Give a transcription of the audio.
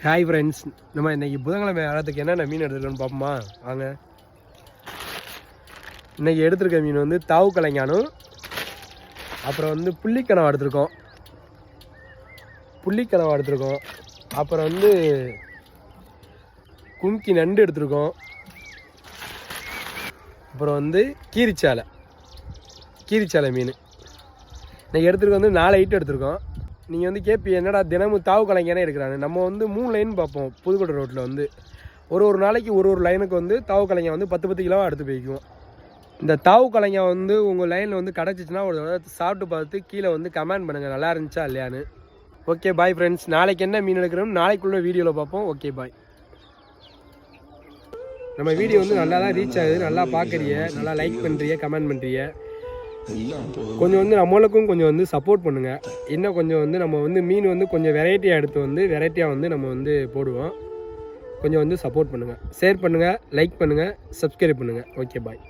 Hi friends, நம்ம இன்றைக்கி புதன்கிழமை ஆகிறதுக்கு என்னென்ன மீன் எடுத்துருக்கோன்னு பார்ப்போமா? வாங்க. இன்றைக்கி எடுத்துருக்க மீன் வந்து தாவு கலைஞானும், அப்புறம் வந்து புள்ளிக்கனவா எடுத்துருக்கோம். அப்புறம் வந்து கும்கி நண்டு எடுத்துருக்கோம். அப்புறம் வந்து கீரிச்சாலை மீன் இன்றைக்கி எடுத்துருக்க வந்து 4 ஐட்டம் எடுத்துருக்கோம். நீங்கள் வந்து கேட்பி என்னடா தினமும் தாவு கலைஞனே எடுக்கிறாங்க. நம்ம வந்து 3 லைன் பார்ப்போம். புதுக்கோட்டை ரோட்டில் வந்து ஒரு நாளைக்கு ஒரு லைனுக்கு வந்து தாவு கலைஞன் வந்து 10 கிலோவாக எடுத்து போய்க்குவோம். இந்த தாவு கலைஞன் வந்து உங்கள் லைனில் வந்து கிடச்சிச்சின்னா ஒரு சாப்பிட்டு பார்த்து கீழே வந்து கமெண்ட் பண்ணுங்கள், நல்லா இருந்துச்சா இல்லையான்னு. ஓகே பாய் ஃப்ரெண்ட்ஸ், நாளைக்கு என்ன மீன் எடுக்கிறோம் நாளைக்குள்ள வீடியோவில் பார்ப்போம். Okay bye. நம்ம வீடியோ வந்து நல்லா தான் ரீச் ஆகுது, நல்லா பார்க்குறீங்க, நல்லா லைக் பண்ணுறீங்க, கமெண்ட் பண்ணுறீங்க. கொஞ்சம் வந்து நம்மளுக்கும் கொஞ்சம் வந்து சப்போர்ட் பண்ணுங்கள். இன்னும் கொஞ்சம் வந்து நம்ம வந்து மீன் வந்து கொஞ்சம் வெரைட்டியாக எடுத்து வந்து வெரைட்டியாக வந்து நம்ம வந்து போடுவோம். கொஞ்சம் வந்து சப்போர்ட் பண்ணுங்கள், ஷேர் பண்ணுங்கள், லைக் பண்ணுங்கள், சப்ஸ்கிரைப் பண்ணுங்கள். Okay bye.